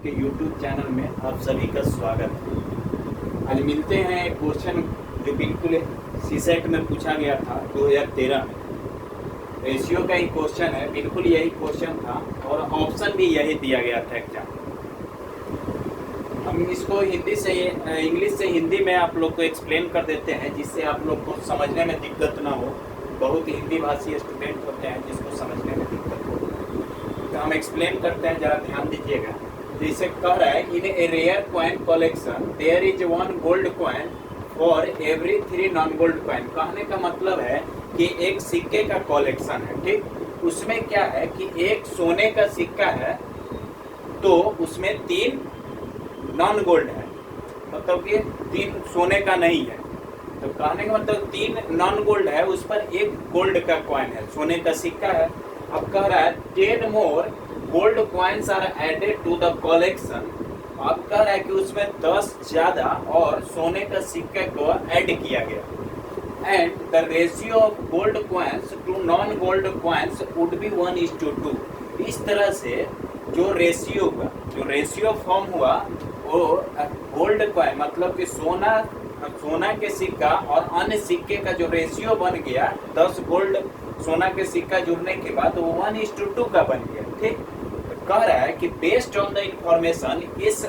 के YouTube channel में आप सभी का स्वागत है। आज मिलते हैं एक क्वेश्चन जो बिल्कुल सीसेट में पूछा गया था 2013 में। रेशियो का ही क्वेश्चन है, बिल्कुल यही क्वेश्चन था और ऑप्शन भी यही दिया गया था एग्जाम। हम इसको इंग्लिश से हिंदी में आप लोग को एक्सप्लेन कर देते हैं, जिससे आप लोग को समझने में दिक्कत ना हो। बहुत हिंदी भाषी स्टूडेंट होते हैं जिसको समझने में दिक्कत हो, तो हम एक्सप्लेन करते हैं, जरा ध्यान दीजिएगा। जैसे कह रहा है, in a rare coin collection there is one gold coin for every 3 non gold coin. कहने का मतलब है कि एक सिक्के का कलेक्शन है, ठीक। उसमें क्या है कि एक सोने का सिक्का है तो उसमें 3 नॉन गोल्ड है, मतलब कि 3 सोने का नहीं है। तो कहने का मतलब 3 नॉन गोल्ड है, उस पर एक गोल्ड का कॉइन है, सोने का सिक्का है। अब कह रहा है 10 more gold coins are added to the collection. अब कह रहा है कि उसमें 10 ज्यादा और सोने का सिक्का को ऐड किया गया। And the ratio of gold coins to non gold coins would be 1:2। इस तरह से जो रेशियो फॉर्म हुआ वो गोल्ड कॉइन, मतलब कि सोना के सिक्का और अन्य सिक्के का जो रेशियो बन गया, 10 गोल्ड सोना के सिक्का जुड़ने के बाद वो 1:2 का बन गया, ठीक। तो कह रहा है कि बेस्ड ऑन द इंफॉर्मेशन, इस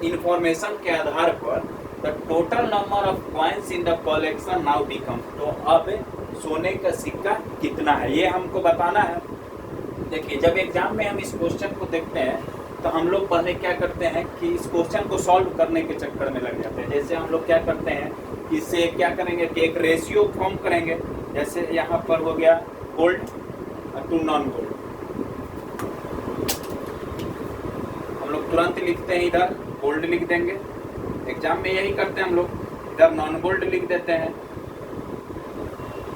इंफॉर्मेशन के आधार पर the total number of coins in the collection now become. तो अब सोने का सिक्का कितना है ये हमको बताना है। देखिए, जब एग्जाम में हम इस क्वेश्चन को देखते हैं तो हम लोग पहले क्या करते हैं कि इस क्वेश्चन को सॉल्व करने के चक्कर में लग जाते हैं। जैसे हम लोग क्या करते हैं, इससे क्या करेंगे कि एक रेशियो फॉर्म करेंगे। जैसे यहाँ पर हो गया गोल्ड टू नॉन गोल्ड, हम लोग तुरंत लिखते हैं, इधर गोल्ड लिख देंगे। एग्जाम में यही करते हैं हम लोग, इधर नॉन गोल्ड लिख देते हैं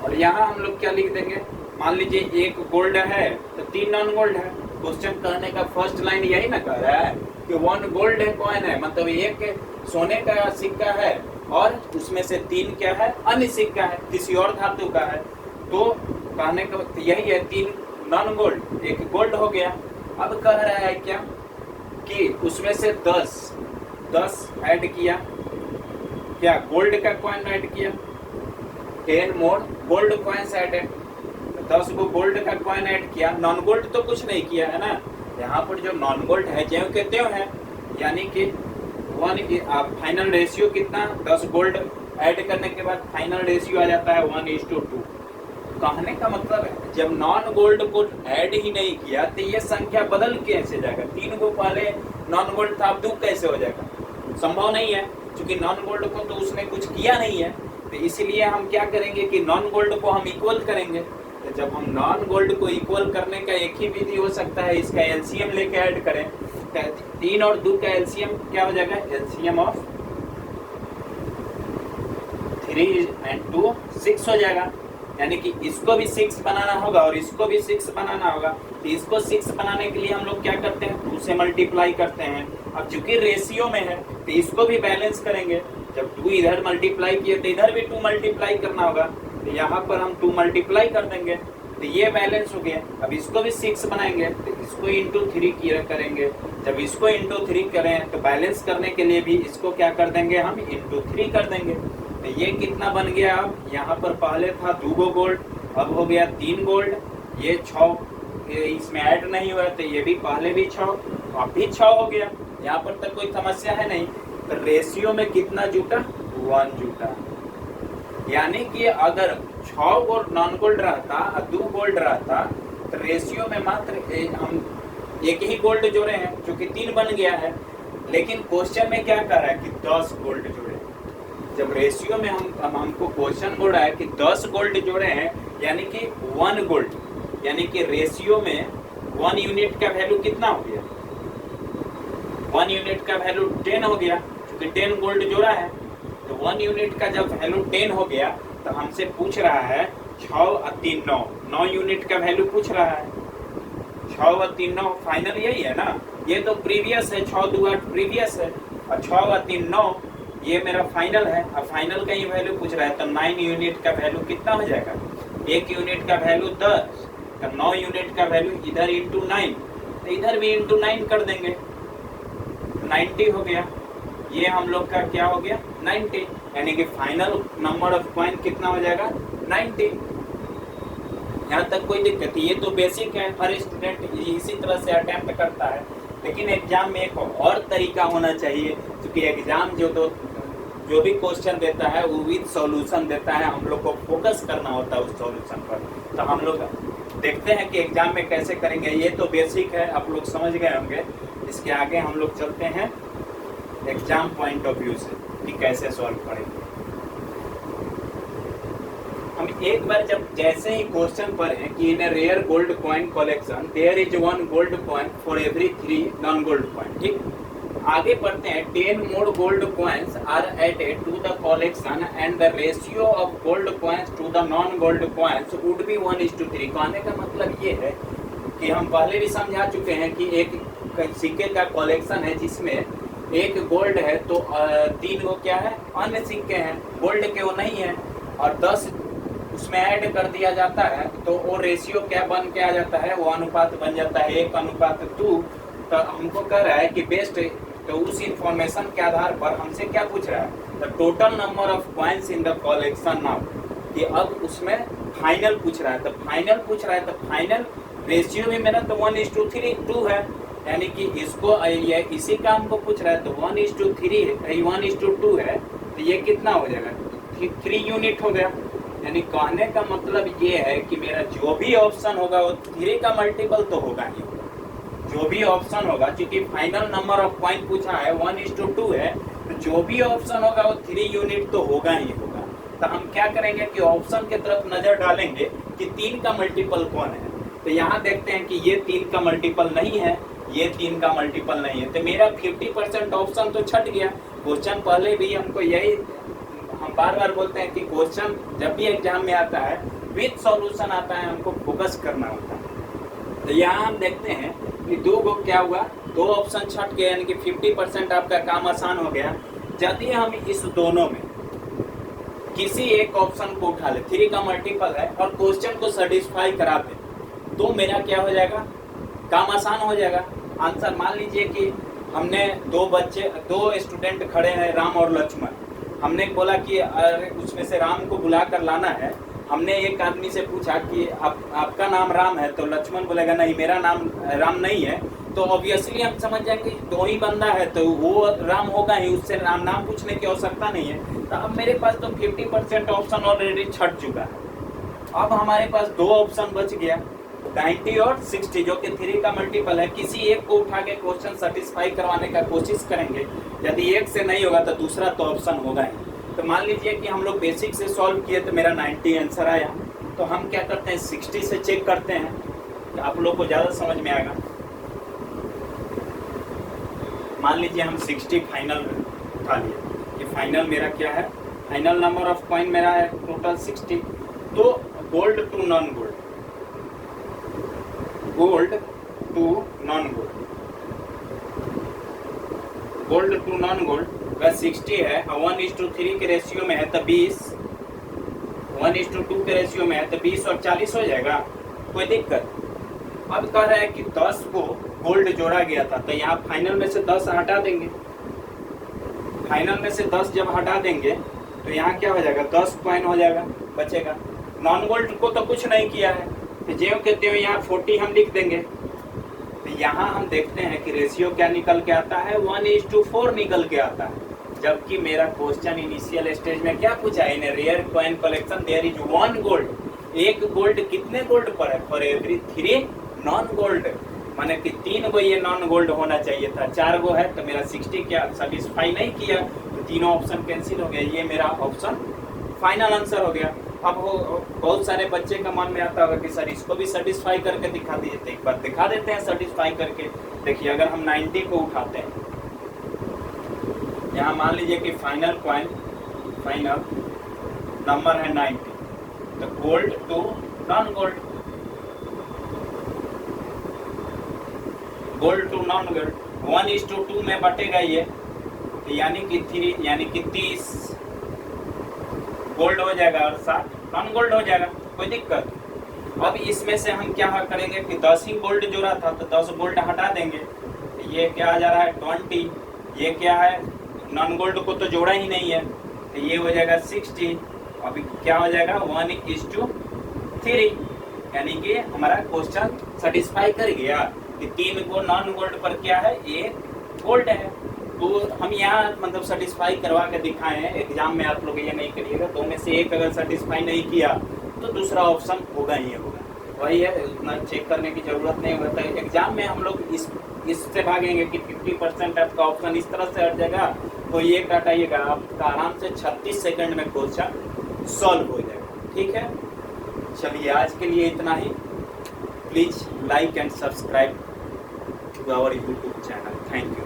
और यहाँ हम लोग क्या लिख देंगे। मान लीजिए एक गोल्ड है तो 3 नॉन गोल्ड है। क्वेश्चन कहने का फर्स्ट लाइन यही ना कह रहा है कि 1 गोल्ड है कॉइन है, मतलब एक सोने का सिक्का है और उसमें से 3 क्या है, अन्य सिक्का है, किसी और धातु का है। तो कहने का यही है, 3 नॉन गोल्ड, एक गोल्ड हो गया। अब कह रहा है क्या कि उसमें से 10 ऐड किया, क्या गोल्ड का कॉइन ऐड किया, 10 मोर गोल्ड कॉइन्स ऐडेड। 10 को गोल्ड का कॉइन ऐड किया, नॉन गोल्ड तो कुछ नहीं किया है ना। यहाँ पर जो नॉन गोल्ड है ज्यों के त्यों है, यानी कि फाइनल रेशियो कितना, 10 गोल्ड ऐड करने के बाद फाइनल रेशियो आ जाता है 1:2। कहने का मतलब है जब नॉन गोल्ड को ऐड ही नहीं किया तो ये संख्या बदल कैसे जाएगा। 3 को पहले नॉन गोल्ड था, अब 2 कैसे हो जाएगा, संभव नहीं है, क्योंकि नॉन गोल्ड को तो उसने कुछ किया नहीं है। तो इसीलिए हम क्या करेंगे कि नॉन गोल्ड को हम इक्वल करेंगे। तो जब हम नॉन गोल्ड को इक्वल करने का एक ही विधि हो सकता है, इसका एलसीएम लेके ऐड करें। 3 और 2 का एलसीएम क्या हो जाएगा, एलसीएम ऑफ 3 and 2 6 हो जाएगा। यानी कि इसको भी 6 बनाना होगा और इसको भी 6 बनाना होगा। तो इसको 6 बनाने के लिए हम लोग क्या करते हैं, 2 से मल्टीप्लाई करते हैं। अब चूंकि रेशियो में है तो इसको भी बैलेंस करेंगे। जब 2 इधर मल्टीप्लाई किए तो इधर भी 2 मल्टीप्लाई करना होगा, तो यहाँ पर हम 2 मल्टीप्लाई कर देंगे, तो ये बैलेंस हो गया। अब इसको भी 6 बनाएंगे तो इसको इंटू 3 करेंगे। जब इसको इंटू 3 करें तो बैलेंस करने के लिए भी इसको क्या कर देंगे, हम इंटू 3 कर देंगे। तो ये कितना बन गया, अब यहाँ पर पहले था 2 गोल्ड, अब हो गया 3 गोल्ड, ये 6 इसमें ऐड नहीं हुआ, तो ये भी पहले भी 6, अब भी 6 हो गया। यहाँ पर तक कोई समस्या है नहीं। तो रेशियो में कितना जुटा, 1 जुटा। यानी कि अगर 6 गोल्ड नॉन गोल्ड रहता और 2 गोल्ड रहता तो रेशियो में मात्र हम एक ही गोल्ड जोड़े हैं, जो कि 3 बन गया है। लेकिन क्वेश्चन में क्या कर रहा है कि 10 गोल्ड जोड़े। जब रेशियो में हमको क्वेश्चन बोल रहा है कि 10 गोल्ड जोड़े हैं, यानी कि 1 गोल्ड, यानी कि रेशियो में 1 यूनिट का वैल्यू कितना हो गया, 1 यूनिट का वैल्यू 10 हो गया, क्योंकि 10 गोल्ड जोड़ा है। तो 1 यूनिट का जब वैल्यू 10 हो गया तो हमसे पूछ रहा है 6 और 3 9 यूनिट का वैल्यू पूछ रहा है। 6 और 3 9 फाइनल यही है ना, ये तो प्रीवियस है, 6 2 8 प्रीवियस है और 6 और 3 9 ये मेरा फाइनल है। अब फाइनल का ही वैल्यू पूछ रहा है, तो 9 यूनिट का वैल्यू कितना हो जाएगा, 1 यूनिट का वैल्यू 10, तो 9 यूनिट का वैल्यू इधर इंटू 9, तो इधर भी इंटू 9 कर देंगे। 90 हो गया, ये हम लोग का क्या हो गया 90, यानी कि फाइनल नंबर ऑफ कॉइन कितना हो जाएगा 90। यहाँ तक कोई दिक्कत, ये तो बेसिक है, हर स्टूडेंट इसी तरह से अटेम्प्ट करता है। लेकिन एग्जाम में एक और तरीका होना चाहिए, क्योंकि एग्जाम जो भी क्वेश्चन देता है वो विद सॉल्यूशन देता है, हम लोग को फोकस करना होता है उस सॉल्यूशन पर। तो हम लोग देखते हैं कि एग्जाम में कैसे करेंगे। ये तो बेसिक है, आप लोग समझ गए होंगे। इसके आगे हम लोग चलते हैं एग्जाम पॉइंट ऑफ व्यू से कि कैसे सॉल्व करेंगे। हम एक बार जब जैसे ही क्वेश्चन पढ़ें कि in rare gold coin collection there is 1 gold coin for every 3 non gold coin, ठीक। आगे पढ़ते हैं 10 more gold coins are added to the collection and the ratio of gold coins to the non gold coins would be 1:3। कहने का मतलब ये है कि हम पहले भी समझा चुके हैं कि एक सिक्के का कलेक्शन है जिसमें एक गोल्ड है तो 3 वो क्या है अन्य सिक्के हैं, गोल्ड के वो नहीं है, और 10 उसमें ऐड कर दिया जाता है तो वो रेशियो क्या बन के आ जाता है, वो अनुपात बन जाता है 1:2। तो हमको कह रहा है कि बेस्ट, तो उस इंफॉर्मेशन के आधार पर हमसे क्या पूछ रहा है, the total number of coins in the collection now, कि अब उसमें फाइनल पूछ रहा है। तो फाइनल पूछ रहा है तो फाइनल रेशियो में मेरा तो 1:2 है, यानी कि इसको ये इसी का हमको पूछ रहा है तो 1:2 है, तो ये कितना हो जाएगा 3 यूनिट हो गया। यानी कहने का मतलब ये है कि मेरा जो भी ऑप्शन होगा वो 3 का मल्टीपल तो होगा ही, जो भी ऑप्शन होगा, क्योंकि फाइनल नंबर ऑफ कॉइन पूछा है 1:2 है, तो जो भी ऑप्शन होगा वो 3 यूनिट तो होगा ही होगा। तो हम क्या करेंगे कि ऑप्शन के तरफ नजर डालेंगे कि 3 का मल्टीपल कौन है। तो यहाँ देखते हैं कि ये 3 का मल्टीपल नहीं है, ये 3 का मल्टीपल नहीं है, तो मेरा 50% ऑप्शन तो छट गया। क्वेश्चन पहले भी हमको यही हम बार बार बोलते हैं कि क्वेश्चन जब भी एग्जाम में आता है विद सॉल्यूशन आता है, हमको फोकस करना होता है। तो यहाँ हम देखते हैं कि 2 गो क्या हुआ, 2 ऑप्शन छट गए, यानी कि 50% आपका काम आसान हो गया। यदि हम इस दोनों में किसी एक ऑप्शन को उठा ले, 3 का मल्टीपल है, और क्वेश्चन को सेटिस्फाई करा दे, तो मेरा क्या हो जाएगा, काम आसान हो जाएगा। आंसर मान लीजिए कि हमने 2 स्टूडेंट खड़े हैं, राम और लक्ष्मण। हमने बोला कि उसमें से राम को बुला कर लाना है। हमने एक आदमी से पूछा कि आपका नाम राम है, तो लक्ष्मण बोलेगा नहीं मेरा नाम राम नहीं है, तो ऑब्वियसली हम समझ जाएंगे 2 ही बंदा है तो वो राम होगा ही, उससे नाम पूछने की आवश्यकता नहीं है। तो अब मेरे पास तो 50% ऑप्शन ऑलरेडी छट चुका है। अब हमारे पास 2 ऑप्शन बच गया, 90 और 60, जो कि 3 का मल्टीपल है। किसी एक को उठा के क्वेश्चन सेटिस्फाई करवाने का कोशिश करेंगे, यदि एक से नहीं होगा तो दूसरा तो ऑप्शन होगा ही। तो मान लीजिए कि हम लोग बेसिक से सॉल्व किए तो मेरा 90 आंसर आया, तो हम क्या करते हैं 60 से चेक करते हैं, तो आप लोग को ज़्यादा समझ में आएगा। मान लीजिए हम 60 फाइनल उठा लिए, ये फाइनल मेरा क्या है, फाइनल नंबर ऑफ कॉइन मेरा है टोटल 60। तो gold to non gold, gold to non gold, gold to non gold वह 60 है, 1:3 के रेशियो में है तो 20, 1:2 के रेशियो में है तो 20 और 40 हो जाएगा, कोई दिक्कत। अब कह रहा है कि 10 को गोल्ड जोड़ा गया था, तो यहाँ फाइनल में से 10 हटा देंगे। फाइनल में से 10 जब हटा देंगे तो यहाँ क्या हो जाएगा 10 कॉइन हो जाएगा, बचेगा। नॉन गोल्ड को तो कुछ नहीं किया है, तो जो कहते हो यहाँ 40 हम लिख देंगे। तो यहाँ हम देखते हैं कि रेशियो क्या निकल के आता है, 1:4 निकल के आता है। जबकि मेरा क्वेश्चन इनिशियल स्टेज में क्या पूछा है, in rare coin collection there is 1 gold, एक गोल्ड कितने गोल्ड पर है, फॉर एवरी 3 नॉन गोल्ड, माने कि 3 गो ये नॉन गोल्ड होना चाहिए था, 4 गो है, तो मेरा 60 क्या सेटिस्फाई नहीं किया, तो तीनों ऑप्शन कैंसिल हो गया, ये मेरा ऑप्शन फाइनल आंसर हो गया। अब बहुत सारे बच्चे का मन में आता होगा कि सर इसको भी सेटिस्फाई करके दिखा दीजिए, तो एक बार दिखा देते हैं सेटिस्फाई करके। देखिए अगर हम 90 को उठाते हैं, यहाँ मान लीजिए कि फाइनल कॉइन, फाइनल नंबर है 90, तो gold to non gold, gold to non gold 1:2 में बटेगा ये, तो यानी कि 3 यानी कि 30 गोल्ड हो जाएगा और 60 नॉन गोल्ड हो जाएगा, कोई दिक्कत। अब इसमें से हम क्या करेंगे कि 10 ही गोल्ड जोड़ा था तो 10 गोल्ड हटा देंगे, तो ये क्या आ जा रहा है 20, ये क्या है, नॉन गोल्ड को तो जोड़ा ही नहीं है, तो ये हो जाएगा 60। अभी क्या हो जाएगा 1:3, यानी कि हमारा क्वेश्चन सेटिस्फाई कर गया कि 3 को नॉन गोल्ड पर क्या है, 1 गोल्ड है। तो हम यहाँ मतलब सेटिस्फाई करवा के दिखाए हैं। एग्जाम में आप लोग ये नहीं करिएगा, 2 में से 1 अगर सेटिस्फाई नहीं किया तो दूसरा ऑप्शन होगा ही होगा। वही है, उतना चेक करने की जरूरत नहीं होता है। एग्जाम में हम लोग इससे भागेंगे कि 50% आपका ऑप्शन इस तरह से हट जाएगा, तो ये हटाइएगा, आपका आराम से 36 सेकंड में क्वेश्चन सॉल्व हो जाएगा। ठीक है, चलिए आज के लिए इतना ही। Please like and subscribe to our YouTube channel. Thank you.